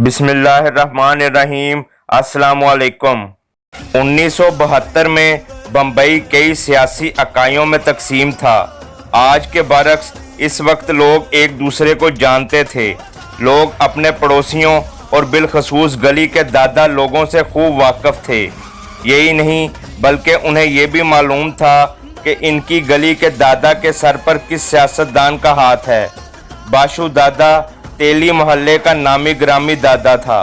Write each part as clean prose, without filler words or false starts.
बिस्मिल्लाहिर्रहमानिर्रहीम। अस्सलामुअलैकुम। 1972 में बम्बई कई सियासी इकाइयों में तकसीम था। आज के बरक्स इस वक्त लोग एक दूसरे को जानते थे। लोग अपने पड़ोसियों और बिलखसूस गली के दादा लोगों से खूब वाकिफ थे। यही नहीं बल्कि उन्हें यह भी मालूम था कि इनकी गली के दादा के सर पर किस सियासतदान का हाथ है। बाशू दादा तेली मोहल्ले का नामी ग्रामी दादा था।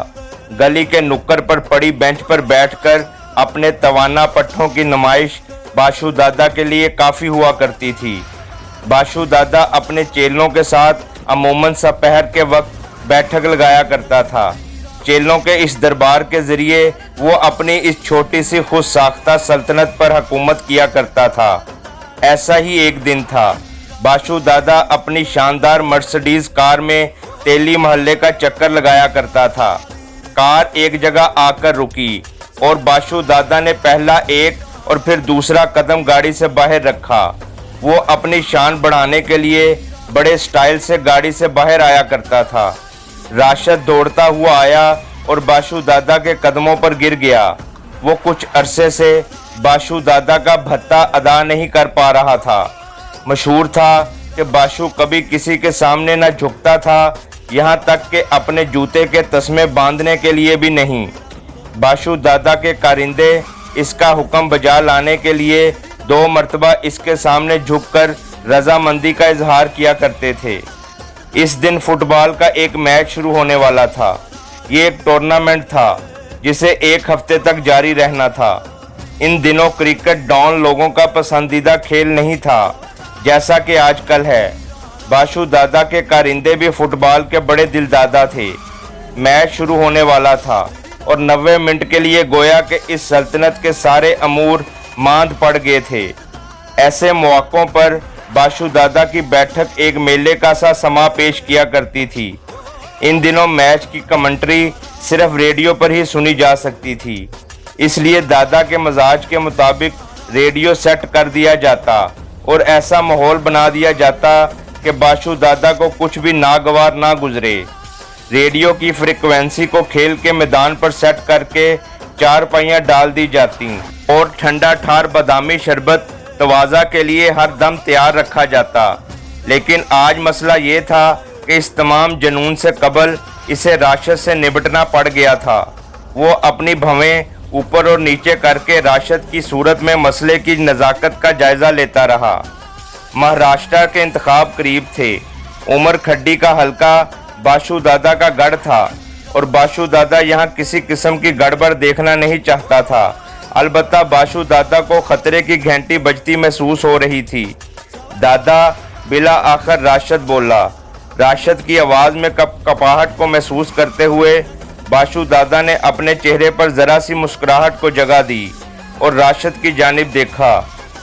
गली के नुक्कड़ पर पड़ी बेंच पर बैठकर अपने तवाना पट्ठों की नुमाइश बाशू दादा के लिए काफ़ी हुआ करती थी। बाशू दादा अपने चेलों के साथ अमूमन दोपहर के वक्त बैठक लगाया करता था। चेलों के इस दरबार के ज़रिए वो अपनी इस छोटी सी खुद साख्ता सल्तनत पर हुकूमत किया करता था। ऐसा ही एक दिन था। बाशू दादा अपनी शानदार मर्सिडीज़ कार में तेली मोहल्ले का चक्कर लगाया करता था। कार एक जगह आकर रुकी और बाशू दादा ने पहला एक और फिर दूसरा कदम गाड़ी से बाहर रखा। वो अपनी शान बढ़ाने के लिए बड़े स्टाइल से गाड़ी से बाहर आया करता था। राशिद दौड़ता हुआ आया और बाशू दादा के कदमों पर गिर गया। वो कुछ अरसे से बाशू दादा का भत्ता अदा नहीं कर पा रहा था। मशहूर था कि बाशू कभी किसी के सामने न झुकता था, यहाँ तक कि अपने जूते के तस्मे बांधने के लिए भी नहीं। बाशू दादा के कारिंदे इसका हुक्म बजा लाने के लिए 2 मरतबा इसके सामने झुककर रजामंदी का इजहार किया करते थे। इस दिन फुटबॉल का एक मैच शुरू होने वाला था। ये एक टूर्नामेंट था जिसे 1 हफ्ते तक जारी रहना था। इन दिनों क्रिकेट डॉन लोगों का पसंदीदा खेल नहीं था जैसा कि आजकल है। बाशू दादा के कारिंदे भी फुटबॉल के बड़े दिलदादा थे। मैच शुरू होने वाला था और 90 मिनट के लिए गोया कि इस सल्तनत के सारे अमूर मांद पड़ गए थे। ऐसे मौक़ों पर बाशू दादा की बैठक एक मेले का सा समा पेश किया करती थी। इन दिनों मैच की कमेंट्री सिर्फ रेडियो पर ही सुनी जा सकती थी, इसलिए दादा के मजाज के मुताबिक रेडियो सेट कर दिया जाता और ऐसा माहौल बना दिया जाता कि बाशू दादा को कुछ भी नागवार ना गुजरे। रेडियो की फ्रिक्वेंसी को खेल के मैदान पर सेट करके 4 पहियां डाल दी जाती और ठंडा ठार बादामी शरबत तवाज़ा के लिए हर दम तैयार रखा जाता। लेकिन आज मसला ये था कि इस तमाम जुनून से कबल इसे राशिद से निपटना पड़ गया था। वो अपनी भवें ऊपर और नीचे करके राशिद की सूरत में मसले की नज़ाकत का जायज़ा लेता रहा। महाराष्ट्र के इंतखाब करीब थे। उमर खड्डी का हल्का बाशू दादा का गढ़ था और बाशू दादा यहाँ किसी किस्म की गड़बड़ देखना नहीं चाहता था। अलबत्ता बाशू दादा को खतरे की घंटी बजती महसूस हो रही थी। दादा बिला आखिर राशिद बोला। राशिद की आवाज़ में कपाहट को महसूस करते हुए बाशू दादा ने अपने चेहरे पर ज़रा सी मुस्कुराहट को जगह दी और राशिद की जानिब देखा।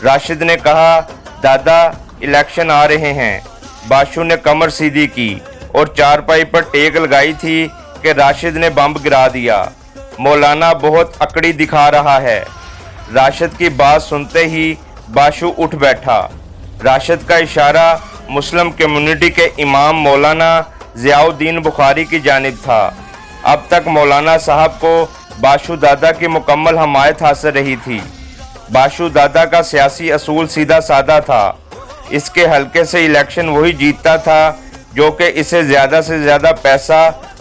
राशिद ने कहा, दादा इलेक्शन आ रहे हैं। बाशू ने कमर सीधी की और चारपाई पर टेक लगाई थी कि राशिद ने बम गिरा दिया। मौलाना बहुत अकड़ी दिखा रहा है। राशिद की बात सुनते ही बाशू उठ बैठा। राशिद का इशारा मुस्लिम कम्युनिटी के इमाम मौलाना ज़ियाउद्दीन बुखारी की जानिब था। अब तक मौलाना साहब को बाशू दादा की मुकम्मल हमायत हासिल रही थी। बाशू दादा का सियासी असूल सीधा साधा था। इसके हल्के से इलेक्शन वही जीतता था जो कि इसे ज़्यादा से ज़्यादा पैसा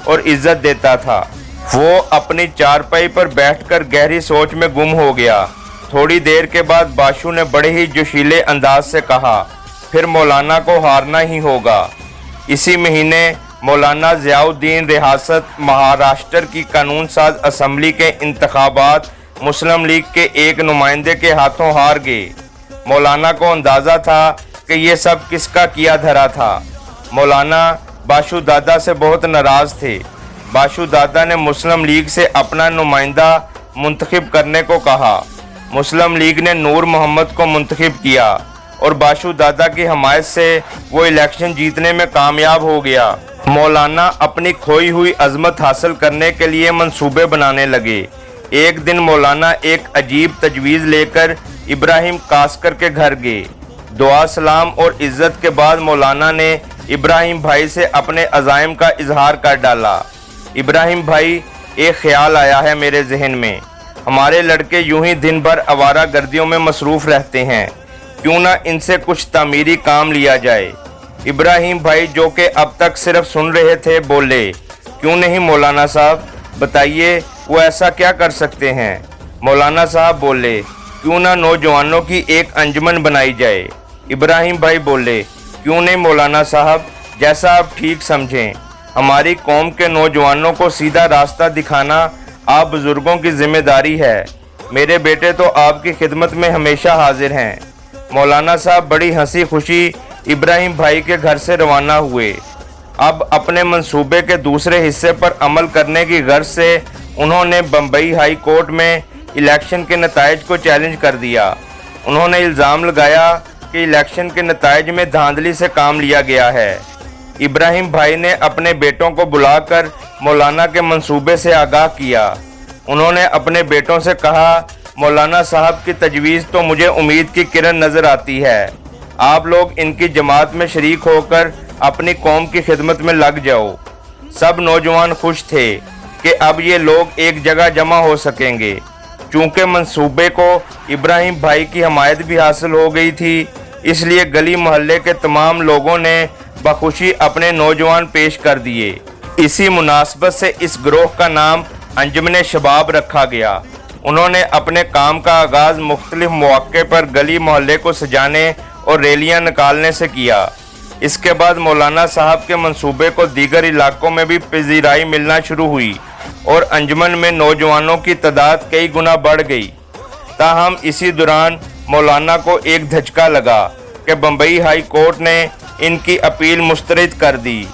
और इज्जत देता था। वो अपनी चारपाई पर बैठकर गहरी सोच में गुम हो गया। थोड़ी देर के बाद बाशू ने बड़े ही जोशीले अंदाज से कहा, फिर मौलाना को हारना ही होगा। इसी महीने मौलाना ज़ियाउद्दीन रियासत महाराष्ट्र की कानून साज असम्बली के इंतखाबात मुस्लिम लीग के एक नुमाइंदे के हाथों हार गए। मौलाना को अंदाज़ा था कि ये सब किसका किया धरा था। मौलाना बाशू दादा से बहुत नाराज़ थे। बाशू दादा ने मुस्लिम लीग से अपना नुमाइंदा मुंतखब करने को कहा। मुस्लिम लीग ने नूर मोहम्मद को मुंतखब किया और बाशू दादा की हमायत से वो इलेक्शन जीतने में कामयाब हो गया। मौलाना अपनी खोई हुई अजमत हासिल करने के लिए मंसूबे बनाने लगे। एक दिन मौलाना एक अजीब तजवीज़ लेकर इब्राहिम कास्कर के घर गए। दुआ सलाम और इज़्ज़त के बाद मौलाना ने इब्राहिम भाई से अपने अज़ाइम का इजहार कर डाला। इब्राहिम भाई, एक ख्याल आया है मेरे जहन में। हमारे लड़के यूं ही दिन भर आवारा गर्दियों में मसरूफ़ रहते हैं, क्यों ना इनसे कुछ तामीरी काम लिया जाए। इब्राहिम भाई, जो कि अब तक सिर्फ सुन रहे थे, बोले, क्यों नहीं मौलाना साहब, बताइए वो ऐसा क्या कर सकते हैं। मौलाना साहब बोले, क्यों ना नौजवानों की एक अंजुमन बनाई जाए। इब्राहिम भाई बोले, क्यों नहीं मौलाना साहब, जैसा आप ठीक समझें। हमारी कौम के नौजवानों को सीधा रास्ता दिखाना आप बुजुर्गों की जिम्मेदारी है। मेरे बेटे तो आपकी खिदमत में हमेशा हाजिर हैं। मौलाना साहब बड़ी हंसी खुशी इब्राहिम भाई के घर से रवाना हुए। अब अपने मंसूबे के दूसरे हिस्से पर अमल करने की गर्ज से उन्होंने बम्बई हाई कोर्ट में इलेक्शन के नताइज को चैलेंज कर दिया। उन्होंने इल्ज़ाम लगाया कि इलेक्शन के नताइज में धांधली से काम लिया गया है। इब्राहिम भाई ने अपने बेटों को बुलाकर मौलाना के मंसूबे से आगाह किया। उन्होंने अपने बेटों से कहा, मौलाना साहब की तजवीज़ तो मुझे उम्मीद की किरण नज़र आती है। आप लोग इनकी जमात में शरीक होकर अपनी कौम की खिदमत में लग जाओ। सब नौजवान खुश थे कि अब ये लोग एक जगह जमा हो सकेंगे। चूँकि मंसूबे को इब्राहिम भाई की हमायत भी हासिल हो गई थी, इसलिए गली मोहल्ले के तमाम लोगों ने बखुशी अपने नौजवान पेश कर दिए। इसी मुनासबत से इस ग्रोह का नाम अंजुमन शबाब रखा गया। उन्होंने अपने काम का आगाज़ मुख्तलिफ मौक़े पर गली मोहल्ले को सजाने और रैलियां निकालने से किया। इसके बाद मौलाना साहब के मंसूबे को दीगर इलाकों में भी पजीराई मिलना शुरू हुई और अंजुमन में नौजवानों की तादाद कई गुना बढ़ गई। ताहम इसी दौरान मौलाना को एक धचका लगा कि बम्बई हाई कोर्ट ने इनकी अपील मुस्तरद कर दी।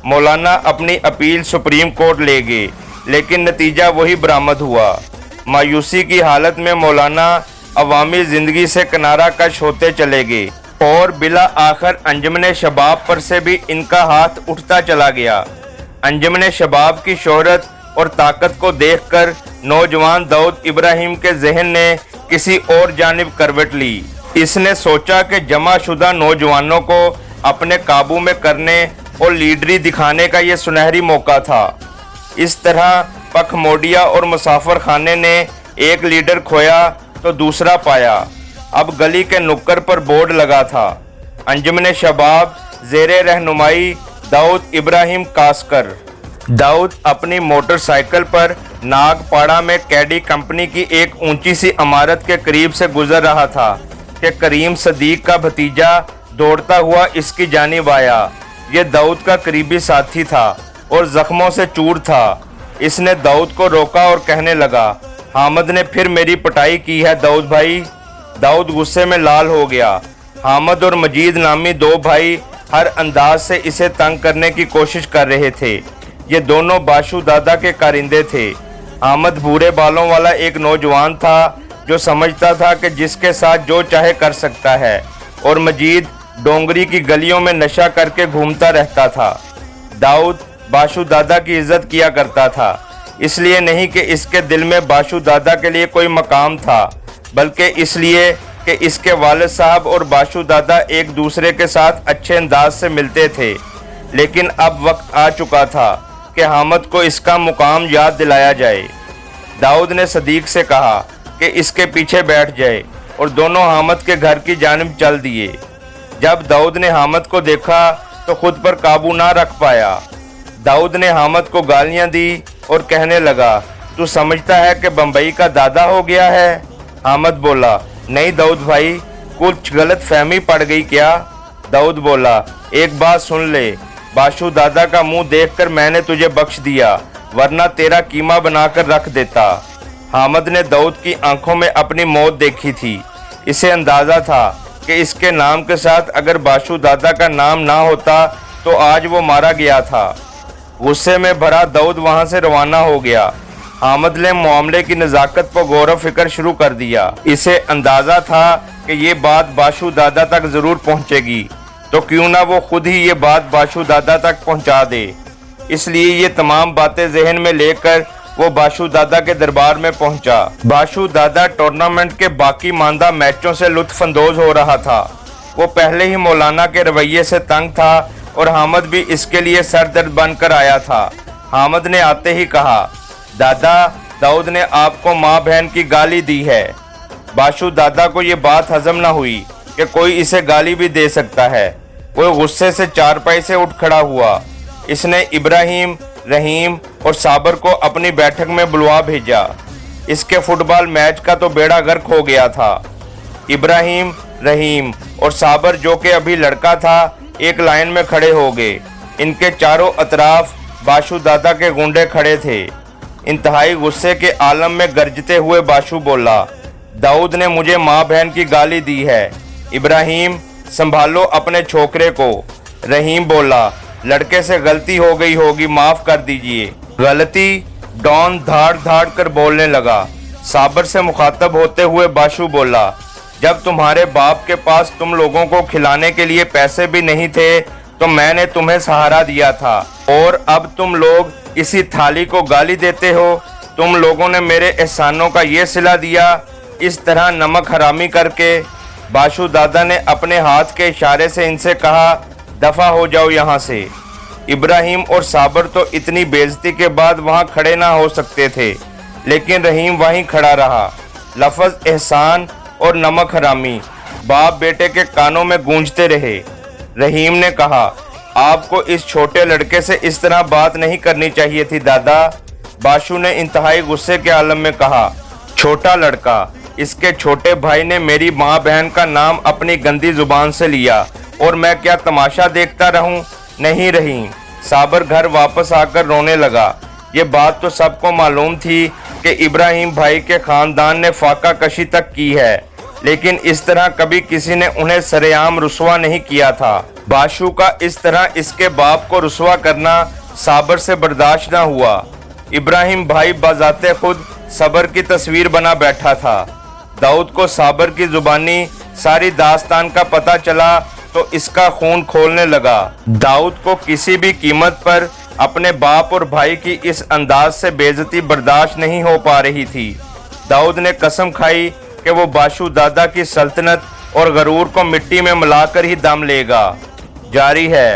मौलाना अपनी अपील सुप्रीम कोर्ट ले गए, लेकिन नतीजा वही बरामद हुआ। मायूसी की हालत में मौलाना अवामी ज़िंदगी से किनारा कश होते चले गए और बिला आखिर अंजुमन शबाब पर से भी इनका हाथ उठता चला गया। अंजुमन शबाब की शोहरत और ताकत को देखकर नौजवान दाऊद इब्राहिम के जहन ने किसी और जानिब करवट ली। इसने सोचा कि जमाशुदा नौजवानों को अपने काबू में करने और लीडरी दिखाने का ये सुनहरी मौका था। इस तरह पखमोडिया और मुसाफर खाने ने एक लीडर खोया तो दूसरा पाया। अब गली के नुक्कड़ पर बोर्ड लगा था, अंजुमन शबाब ज़ेरे रहनुमाई दाऊद इब्राहिम कासकर। दाऊद अपनी मोटरसाइकिल पर नागपाड़ा में कैडी कंपनी की एक ऊंची सी इमारत के करीब से गुजर रहा था कि करीम सदीक का भतीजा दौड़ता हुआ इसकी जानिब आया। ये दाऊद का करीबी साथी था और जख्मों से चूर था। इसने दाऊद को रोका और कहने लगा, हामिद ने फिर मेरी पिटाई की है दाऊद भाई। दाऊद गुस्से में लाल हो गया। हामिद और मजीद नामी दो भाई हर अंदाज से इसे तंग करने की कोशिश कर रहे थे। ये दोनों बाशु दादा के कारिंदे थे। हामिद भूरे बालों वाला एक नौजवान था जो समझता था कि जिसके साथ जो चाहे कर सकता है, और मजीद डोंगरी की गलियों में नशा करके घूमता रहता था। दाऊद बाशु दादा की इज्जत किया करता था, इसलिए नहीं कि इसके दिल में बाशु दादा के लिए कोई मकाम था, बल्कि इसलिए कि इसके वालिद साहब और बाशु दादा एक दूसरे के साथ अच्छे अंदाज से मिलते थे। लेकिन अब वक्त आ चुका था कि हामिद को इसका मुकाम याद दिलाया जाए। दाऊद ने सदीक से कहा कि इसके पीछे बैठ जाए और दोनों हामिद के घर की जानिब चल दिए। जब दाऊद ने हामिद को देखा तो खुद पर काबू ना रख पाया। दाऊद ने हामिद को गालियां दी और कहने लगा, तू समझता है कि बम्बई का दादा हो गया है। हामिद बोला, नहीं दाऊद भाई, कुछ गलत फहमी पड़ गई क्या। दाऊद बोला, एक बात सुन ले, बाशु दादा का मुंह देखकर मैंने तुझे बख्श दिया, वरना तेरा कीमा बनाकर रख देता। हामिद ने दाऊद की आंखों में अपनी मौत देखी थी। इसे अंदाज़ा था कि इसके नाम के साथ अगर बाशु दादा का नाम ना होता तो आज वो मारा गया था। गुस्से में भरा दाऊद वहां से रवाना हो गया। हामिद ने मामले की नज़ाकत पर गौर फिक्र शुरू कर दिया। इसे अंदाज़ा था कि ये बात बाशु दादा तक ज़रूर पहुंचेगी, तो क्यों ना वो खुद ही ये बात बाशु दादा तक पहुंचा दे। इसलिए ये तमाम बातें जहन में लेकर वो बाशु दादा के दरबार में पहुंचा। बाशु दादा टूर्नामेंट के बाकी मानदा मैचों से लुत्फ अंदोज हो रहा था। वो पहले ही मौलाना के रवैये से तंग था और हामिद भी इसके लिए सरदर्द बनकर आया था। हामिद ने आते ही कहा, दादा, दाऊद ने आपको माँ बहन की गाली दी है। बाशु दादा को ये बात हजम न हुई कि कोई इसे गाली भी दे सकता है। वो गुस्से से चारपाई से उठ खड़ा हुआ। इसने इब्राहिम, रहीम और साबर को अपनी बैठक में बुलवा भेजा। इसके फुटबॉल मैच का तो बेड़ा गर्क हो गया था। इब्राहिम, रहीम और साबर, जो कि अभी लड़का था, एक लाइन में खड़े हो गए। इनके चारों अतराफ बाशु दादा के गुंडे खड़े थे। इंतहाई गुस्से के आलम में गरजते हुए बाशु बोला, दाऊद ने मुझे माँ बहन की गाली दी है। इब्राहिम, संभालो अपने छोकरे को। रहीम बोला, लड़के से गलती हो गई होगी, माफ कर दीजिए। गलती? डॉन धाड़ धाड़ कर बोलने लगा। साबर से मुखातब होते हुए बाशु बोला, जब तुम्हारे बाप के पास तुम लोगों को खिलाने के लिए पैसे भी नहीं थे तो मैंने तुम्हें सहारा दिया था, और अब तुम लोग इसी थाली को गाली देते हो। तुम लोगों ने मेरे एहसानों का ये सिला दिया, इस तरह नमक हरामी करके। बाशु दादा ने अपने हाथ के इशारे से इनसे कहा, दफा हो जाओ यहाँ से। इब्राहिम और साबर तो इतनी बेइज्जती के बाद वहाँ खड़े ना हो सकते थे, लेकिन रहीम वहीं खड़ा रहा। लफ्ज़ एहसान और नमक हरामी बाप बेटे के कानों में गूंजते रहे। रहीम ने कहा, आपको इस छोटे लड़के से इस तरह बात नहीं करनी चाहिए थी दादा। बाशु ने इंतहाई गुस्से के आलम में कहा, छोटा लड़का, इसके छोटे भाई ने मेरी माँ बहन का नाम अपनी गंदी जुबान से लिया और मैं क्या तमाशा देखता रहूं? नहीं रहीम। साबर घर वापस आकर रोने लगा। ये बात तो सबको मालूम थी कि इब्राहिम भाई के खानदान ने फाका कशी तक की है, लेकिन इस तरह कभी किसी ने उन्हें सरेआम रुसवा नहीं किया था। बाशु का इस तरह इसके बाप को रुसवा करना साबर से बर्दाश्त न हुआ। इब्राहिम भाई बजाते खुद सबर की तस्वीर बना बैठा था। दाऊद को साबर की जुबानी सारी दास्तान का पता चला तो इसका खून खोलने लगा। दाऊद को किसी भी कीमत पर अपने बाप और भाई की इस अंदाज से बेइज्जती बर्दाश्त नहीं हो पा रही थी। दाऊद ने कसम खाई कि वो बाशु दादा की सल्तनत और गरूर को मिट्टी में मिलाकर ही दम लेगा। जारी है।